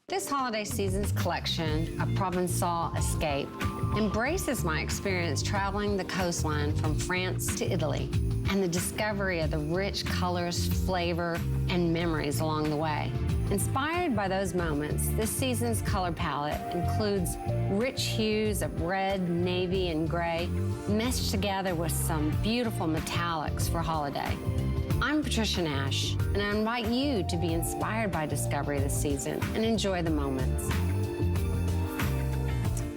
This holiday season's collection of Provençal Escape embraces my experience traveling the coastline from France to Italy and the discovery of the rich colors, flavor, and memories along the way. Inspired by those moments, this season's color palette includes rich hues of red, navy, and gray, meshed together with some beautiful metallics for holiday. I'm Patricia Nash, and I invite you to be inspired by discovery this season and enjoy the moments.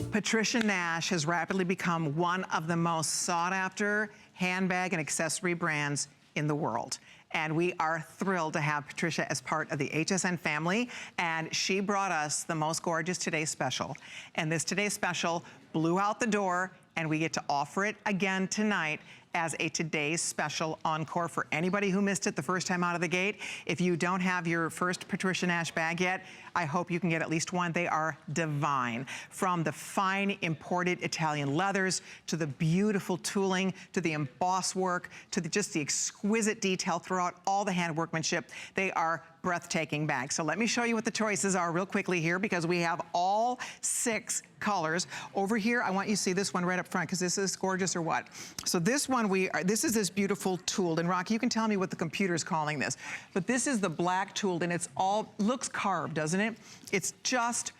Patricia Nash has rapidly become one of the most sought-after handbag and accessory brands in the world. And we are thrilled to have Patricia as part of the HSN family. And she brought us the most gorgeous Today's Special. And this Today's Special blew out the door, and we get to offer it again tonight as a Today's Special encore for anybody who missed it the first time out of the gate. If you don't have your first Patricia Nash bag yet, I hope you can get at least one. They are divine. From the fine imported Italian leathers, to the beautiful tooling, to the emboss work, to just the exquisite detail throughout all the hand workmanship. They are breathtaking bags. So let me show you what the choices are real quickly here, because we have all 6 colors. Over here, I want you to see this one right up front, because this is gorgeous or what. So this one, this is this beautiful tooled, and Rocky, you can tell me what the computer's calling this, but this is the black tooled, and it's all, looks carved, doesn't it? It's just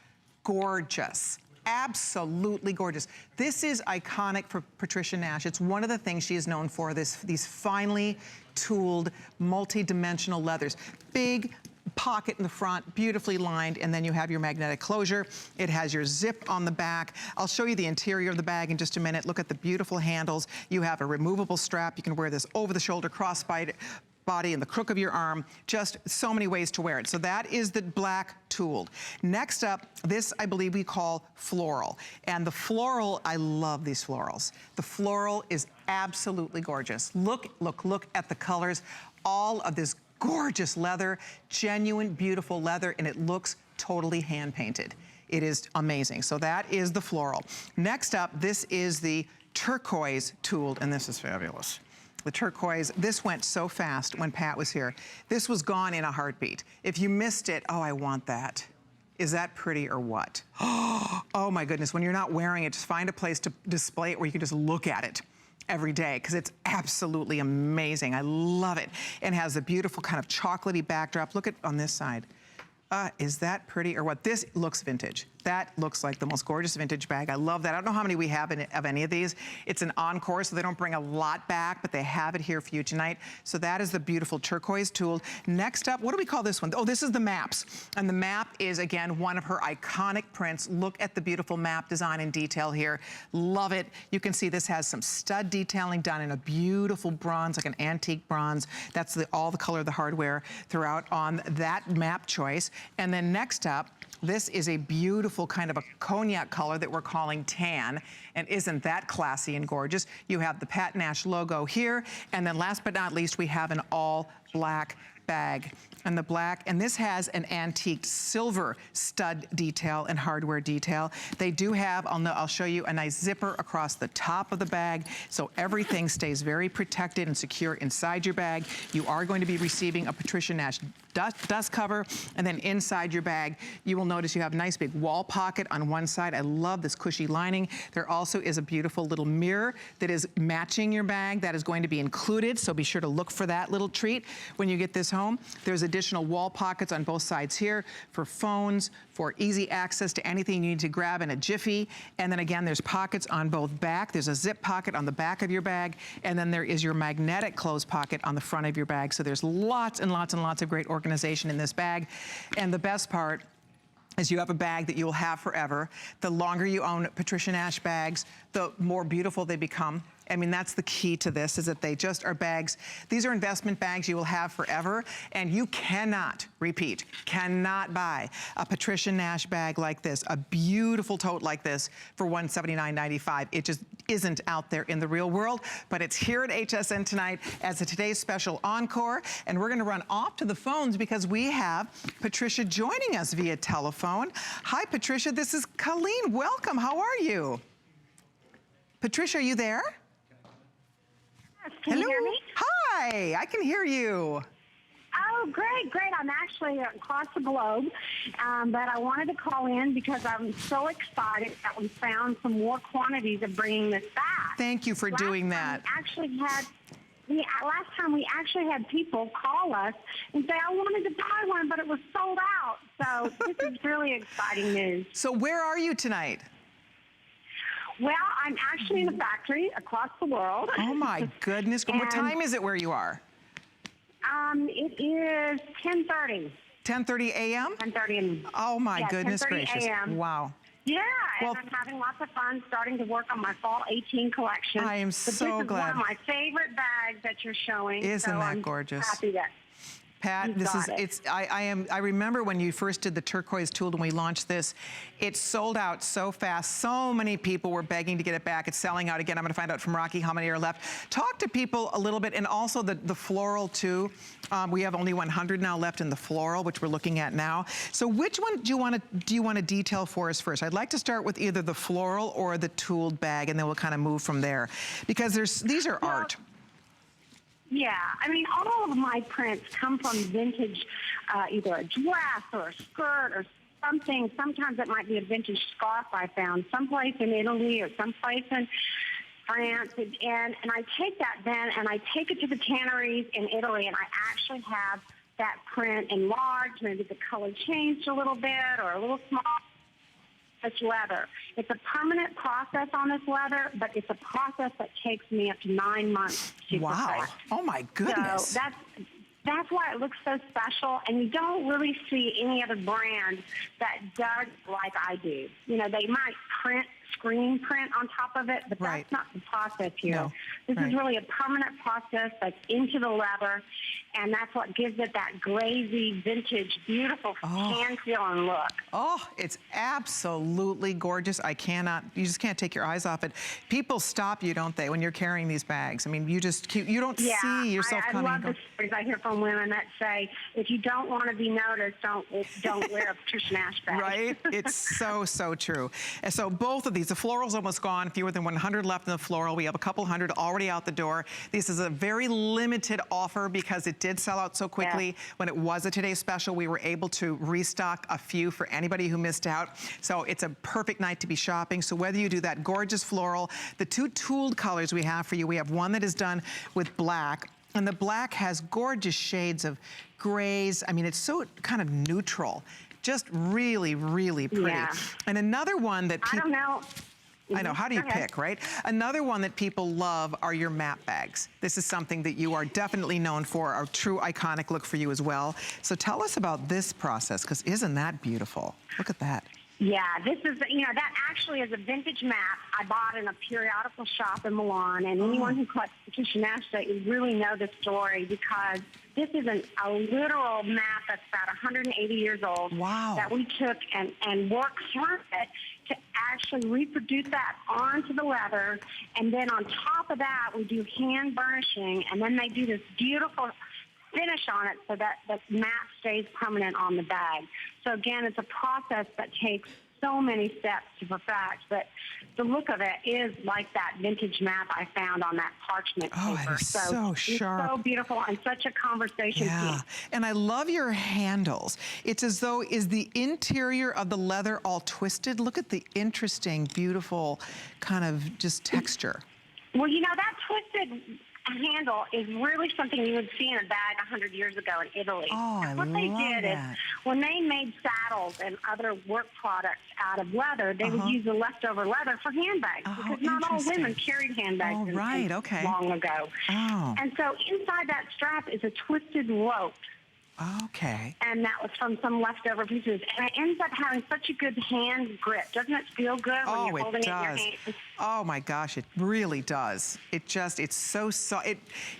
gorgeous. Absolutely gorgeous. This is iconic for Patricia Nash. It's one of the things she is known for, these finely tooled, multi-dimensional leathers. Big pocket in the front, beautifully lined, and then you have your magnetic closure. It has your zip on the back. I'll show you the interior of the bag in just a minute. Look at the beautiful handles. You have a removable strap. You can wear this over the shoulder, crossbody, in the crook of your arm. Just so many ways to wear it. So that is the black tooled. Next up, this I believe we call floral. And the floral, I love these florals. The floral is absolutely gorgeous. Look at the colors. All of this gorgeous leather, genuine, beautiful leather, and it looks totally hand painted. It is amazing. So that is the floral. Next up, this is the turquoise tooled, and this is fabulous. The turquoise, this went so fast when Pat was here. This was gone in a heartbeat. If you missed it, oh, I want that. Is that pretty or what? Oh my goodness, when you're not wearing it, just find a place to display it where you can just look at it every day, because it's absolutely amazing. I love it. And has a beautiful kind of chocolatey backdrop. Look at on this side. Is that pretty or what? This looks vintage. That looks like the most gorgeous vintage bag. I love that. I don't know how many we have of any of these. It's an encore, so they don't bring a lot back, but they have it here for you tonight. So that is the beautiful turquoise tool. Next up, what do we call this one? Oh, this is the maps. And the map is, again, one of her iconic prints. Look at the beautiful map design and detail here. Love it. You can see this has some stud detailing done in a beautiful bronze, like an antique bronze. That's all the color of the hardware throughout on that map choice. And then next up, this is a beautiful kind of a cognac color that we're calling tan. And isn't that classy and gorgeous? You have the Pat Nash logo here. And then last but not least, we have an all black bag. And the black, and this has an antique silver stud detail and hardware detail. They do have, I'll show you, a nice zipper across the top of the bag, so everything stays very protected and secure inside your bag. You are going to be receiving a Patricia Nash dust cover, and then inside your bag, you will notice you have a nice big wall pocket on one side. I love this cushy lining. There also is a beautiful little mirror that is matching your bag that is going to be included, so be sure to look for that little treat when you get this home. There's additional wall pockets on both sides here for phones, for easy access to anything you need to grab in a jiffy. And then again, there's pockets on both back. There's a zip pocket on the back of your bag, and then there is your magnetic close pocket on the front of your bag. So there's lots and lots and lots of great organization in this bag. And the best part is you have a bag that you will have forever. The longer you own Patricia Nash bags, the more beautiful they become. I mean, that's the key to this, is that they just are bags. These are investment bags you will have forever, and you cannot repeat, cannot buy a Patricia Nash bag like this, a beautiful tote like this for $179.95. It just isn't out there in the real world, but it's here at HSN tonight as a Today's Special encore, and we're gonna run off to the phones because we have Patricia joining us via telephone. Hi, Patricia, this is Colleen. Welcome, how are you? Patricia, are you there? Can you hear me? Hi, I can hear you. Oh, Oh, great, great. I'm actually across the globe, but I wanted to call in because I'm so excited that we found some more quantities of bringing this back. Thank you for doing that. Last time we actually had people call us and say, I wanted to buy one, but it was sold out. So this is really exciting news. So where are you tonight? Well, I'm actually in a factory across the world. Oh my goodness. What time is it where you are? It is 10:30. 10:30 a.m.? 10:30. Oh my goodness gracious. Wow. Yeah, well, and I'm having lots of fun starting to work on my fall 18 collection. I am so glad. This is one of my favorite bags that you're showing. Isn't that gorgeous? Happy that Pat, I remember when you first did the turquoise tool and we launched this, it sold out so fast. So many people were begging to get it back. It's selling out again. I'm gonna find out from Rocky how many are left. Talk to people a little bit, and also the floral too. We have only 100 now left in the floral, which we're looking at now. So which one do you want to detail for us first? I'd like to start with either the floral or the tooled bag, and then we'll kind of move from there. Because these are art. Yeah, I mean, all of my prints come from vintage, either a dress or a skirt or something. Sometimes it might be a vintage scarf I found someplace in Italy or someplace in France. And I take that then and I take it to the tanneries in Italy, and I actually have that print enlarged, maybe the color changed a little bit or a little small. It's leather. It's a permanent process on this leather, but it's a process that takes me up to 9 months to perfect. Oh my goodness. So that's why it looks so special, and you don't really see any other brand that does like I do. You know, they might screen print on top of it, but that's not the process here. No. This is really a permanent process that's into the leather, and that's what gives it that glazy, vintage, beautiful hand-feeling look. Oh, it's absolutely gorgeous. You just can't take your eyes off it. People stop you, don't they, when you're carrying these bags? I mean, you don't see yourself coming. I love the stories I hear from women that say, if you don't want to be noticed, don't wear a Patricia Nash bag. Right? It's so true. And so both of these, the floral's almost gone, fewer than 100 left in the floral. We have a couple hundred already out the door. This is a very limited offer because it did sell out so quickly. Yeah. When it was a Today Special, we were able to restock a few for anybody who missed out. So it's a perfect night to be shopping. So whether you do that gorgeous floral, the two tooled colors we have for you, we have one that is done with black, and the black has gorgeous shades of grays. I mean, it's so kind of neutral. Just really, really pretty. Yeah. And another one that people... I know, how do you pick, right? Another one that people love are your map bags. This is something that you are definitely known for, a true iconic look for you as well. So tell us about this process, because isn't that beautiful? Look at that. Yeah, this is, that actually is a vintage map I bought in a periodical shop in Milan, and anyone who collects Patricia Nash Day really know the story, because this is a literal map that's about 180 years old. Wow. That we took and worked through it to actually reproduce that onto the leather, and then on top of that, we do hand burnishing, and then they do this beautiful finish on it so that the map stays permanent on the bag. So again, it's a process that takes so many steps to perfect, but the look of it is like that vintage map I found on that parchment paper. It is so sharp. It's so beautiful and such a conversation piece. And I love your handles. It's as though, is the interior of the leather all twisted? Look at the interesting, beautiful kind of just texture. Well, that twisted handle is really something you would see in a bag 100 years ago in Italy. Oh, I love what they did is when they made saddles and other work products out of leather, they would use the leftover leather for handbags, because not all women carried handbags long ago. And so inside that strap is a twisted rope. Okay. And that was from some leftover pieces. And it ends up having such a good hand grip. Doesn't it feel good when you're holding it in your hand? Oh my gosh, it really does. It's so soft.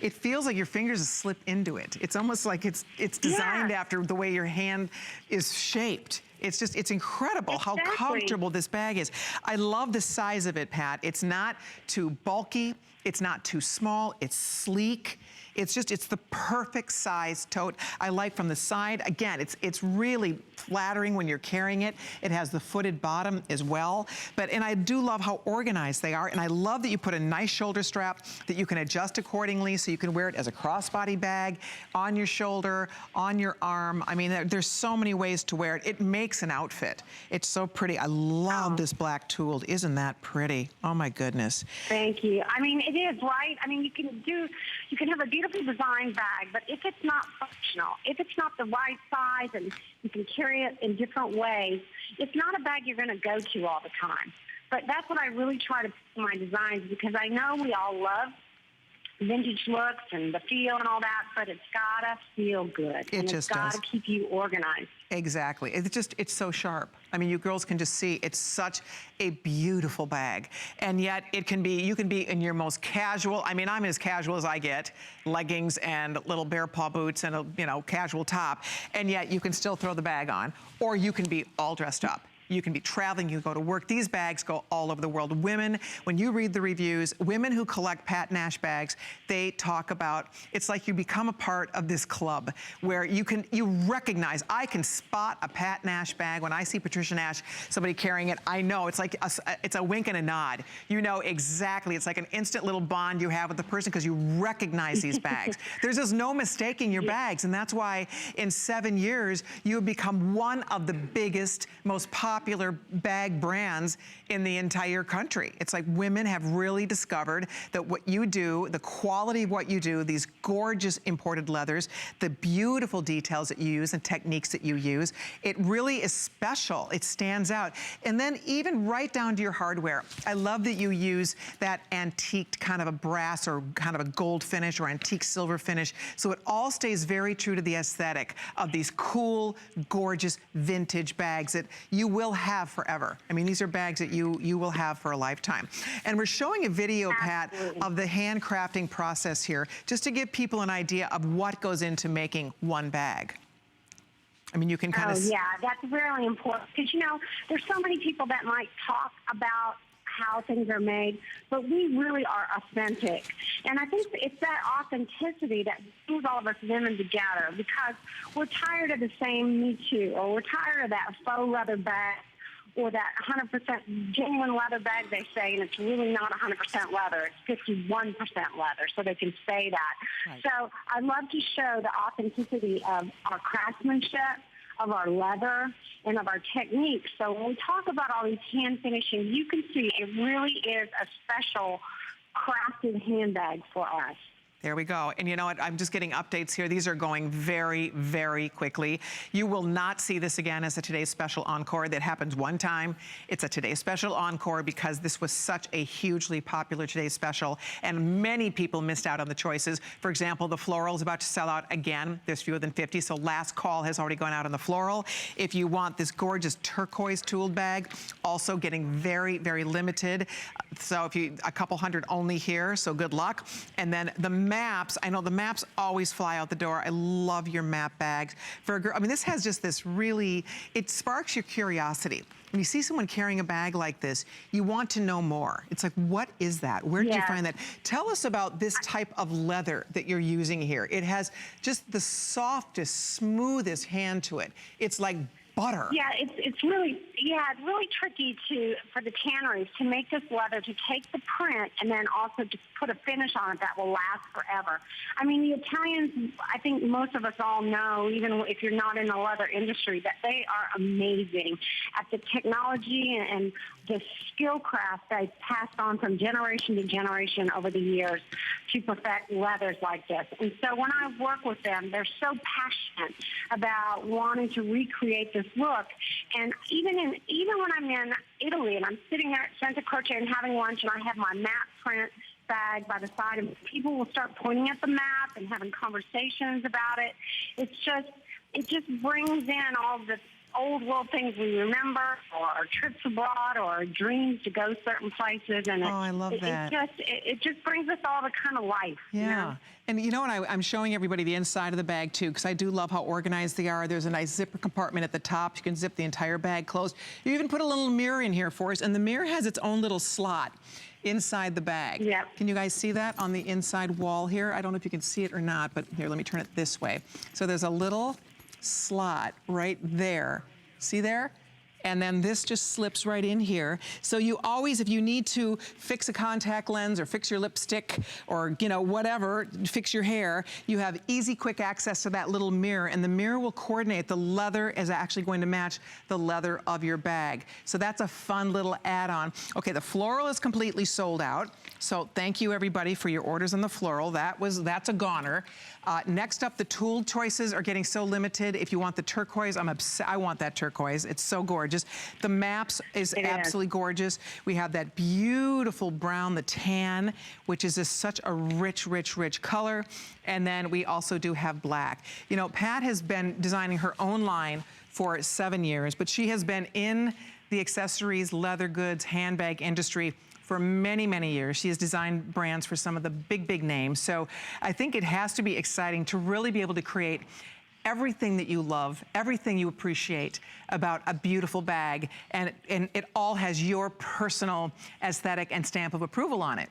It feels like your fingers slip into it. It's almost like it's designed after the way your hand is shaped. It's incredible how comfortable this bag is. I love the size of it, Pat. It's not too bulky. It's not too small. It's sleek. It's the perfect size tote. I like from the side, again, it's really flattering when you're carrying it. It has the footed bottom as well. And I do love how organized they are. And I love that you put a nice shoulder strap that you can adjust accordingly so you can wear it as a crossbody bag, on your shoulder, on your arm. I mean, there's so many ways to wear it. It makes an outfit. It's so pretty. I love this black tooled. Isn't that pretty? Oh my goodness. Thank you. I mean, it is, right? I mean, you can have a beautiful design bag, but if it's not functional, if it's not the right size and you can carry it in different ways, it's not a bag you're going to go to all the time. But that's what I really try to put in my designs, because I know we all love vintage looks and the feel and all that, but it's gotta feel good. It's gotta keep you organized. Exactly. It's so sharp. I mean, you girls can just see it's such a beautiful bag. And yet you can be in your most casual, I mean, I'm as casual as I get, leggings and little bear paw boots and a casual top. And yet you can still throw the bag on, or you can be all dressed up. You can be traveling, you go to work. These bags go all over the world. Women, when you read the reviews, women who collect Pat Nash bags, they talk about, it's like you become a part of this club where you recognize, I can spot a Pat Nash bag. When I see Patricia Nash, somebody carrying it, I know. It's like, it's a wink and a nod. You know exactly. It's like an instant little bond you have with the person because you recognize these bags. There's just no mistaking your bags. And that's why in 7 years, you have become one of the biggest, most popular bag brands in the entire country. It's like women have really discovered that what you do, the quality of what you do, these gorgeous imported leathers, the beautiful details that you use and techniques that you use, it really is special. It stands out. And then even right down to your hardware. I love that you use that antiqued kind of a brass or kind of a gold finish or antique silver finish. So it all stays very true to the aesthetic of these cool, gorgeous vintage bags that you will have forever. I mean, these are bags that you will have for a lifetime. And we're showing a video, Pat, of the handcrafting process here, just to give people an idea of what goes into making one bag. I mean, you can kind of... Oh, yeah, that's really important. Because, there's so many people that might talk about how things are made, but we really are authentic. And I think it's that authenticity that brings all of us women together, because we're tired of the same Me Too, or we're tired of that faux leather bag, or that 100% genuine leather bag they say, and it's really not 100% leather. It's 51% leather, so they can say that. Right. So I love to show the authenticity of our craftsmanship, of our leather, and of our techniques. So when we talk about all these hand finishing, you can see it really is a special crafted handbag for us. There we go. And you know what? I'm just getting updates here. These are going very, very quickly. You will not see this again as a Today's Special Encore. That happens one time. It's a Today's Special Encore because this was such a hugely popular Today's Special, and many people missed out on the choices. For example, the floral is about to sell out again. There's fewer than 50, so last call has already gone out on the floral. If you want this gorgeous turquoise tooled bag, also getting very, very limited. So a couple hundred only here, so good luck. And then the maps, I know the maps always fly out the door. I love your map bags. For a girl, I mean, this has just this really, it sparks your curiosity. When you see someone carrying a bag like this, you want to know more. It's like, what is that? Where did you find that? Tell us about this type of leather that you're using here. It has just the softest, smoothest hand to it. It's like butter. Yeah, it's really tricky for the tanneries to make this leather, to take the print and then also to put a finish on it that will last forever. I mean, the Italians, I think most of us all know, even if you're not in the leather industry, that they are amazing at the technology and the skill craft they passed on from generation to generation over the years to perfect leathers like this. And so when I work with them, they're so passionate about wanting to recreate this look. And even when I'm in Italy and I'm sitting there at Santa Croce and having lunch and I have my map print bag by the side, and people will start pointing at the map and having conversations about it. It just brings in all the old world things we remember, or trips abroad, or dreams to go certain places. And I love that. It just brings us all to kind of life. Yeah. You know? And you know what, I'm showing everybody the inside of the bag too, because I do love how organized they are. There's a nice zipper compartment at the top. You can zip the entire bag closed. You even put a little mirror in here for us, and the mirror has its own little slot inside the bag. Yep. Can you guys see that on the inside wall here? I don't know if you can see it or not, but here, let me turn it this way. So there's a little slot right there. See there? And then this just slips right in here. So you always, if you need to fix a contact lens or fix your lipstick or, you know, whatever, fix your hair, you have easy, quick access to that little mirror, and the mirror will coordinate. The leather is actually going to match the leather of your bag. So that's a fun little add-on. Okay, the floral is completely sold out. So thank you everybody for your orders on the floral. That's a goner. Next up, the tooled choices are getting so limited. If you want the turquoise, I want that turquoise. It's so gorgeous. The maps is absolutely gorgeous. We have that beautiful brown, the tan, which is just such a rich, rich, rich color. And then we also do have black. You know, Pat has been designing her own line for 7 years, but she has been in the accessories, leather goods, handbag industry for many, many years. She has designed brands for some of the big, big names. So I think it has to be exciting to really be able to create everything that you love, everything you appreciate about a beautiful bag, and it all has your personal aesthetic and stamp of approval on it.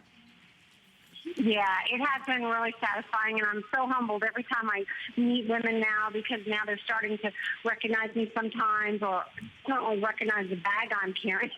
Yeah, it has been really satisfying, and I'm so humbled every time I meet women now, because now they're starting to recognize me sometimes, or certainly recognize the bag I'm carrying.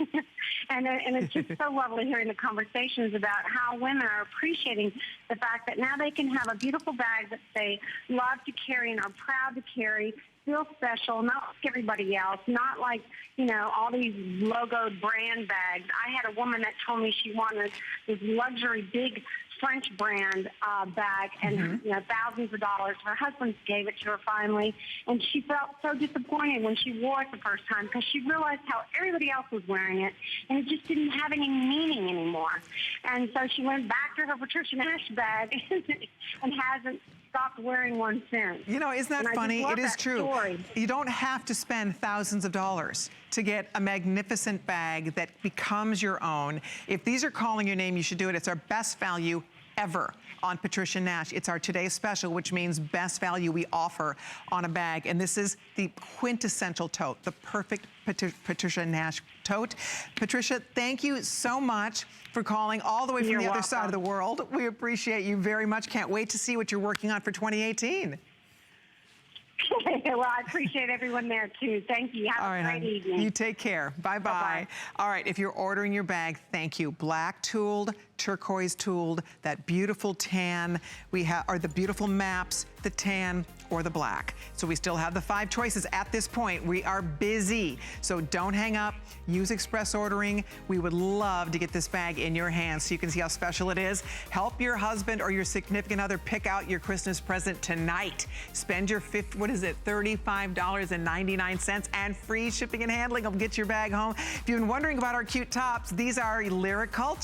and it's just so lovely hearing the conversations about how women are appreciating the fact that now they can have a beautiful bag that they love to carry and are proud to carry, feel special, not like everybody else, not like, you know, all these logoed brand bags. I had a woman that told me she wanted this luxury big French brand bag, and you know, thousands of dollars. Her husband gave it to her finally, and she felt so disappointed when she wore it the first time, because she realized how everybody else was wearing it, and it just didn't have any meaning anymore. And so she went back to her Patricia Nash bag and hasn't stopped wearing one since. You know, isn't that funny? It is true. Story. You don't have to spend thousands of dollars to get a magnificent bag that becomes your own. If these are calling your name, you should do it. It's our best value ever on Patricia Nash. It's our today's special, which means best value we offer on a bag. And this is the quintessential tote, the perfect Patricia Nash tote. Patricia, thank you so much for calling all the way from the other side of the world. We appreciate you very much. Can't wait to see what you're working on for 2018. Well, I appreciate everyone there, too. Thank you. Have a great evening. You take care. Bye-bye. Bye-bye. All right, if you're ordering your bag, thank you. Black tooled, turquoise tooled, that beautiful tan. We have, or the beautiful maps, the tan, or the black. So we still have the 5 choices at this point. We are busy, so don't hang up. Use express ordering. We would love to get this bag in your hands so you can see how special it is. Help your husband or your significant other pick out your Christmas present tonight. Spend your $35.99 and free shipping and handling will get your bag home. If you've been wondering about our cute tops, these are Lyric Culture.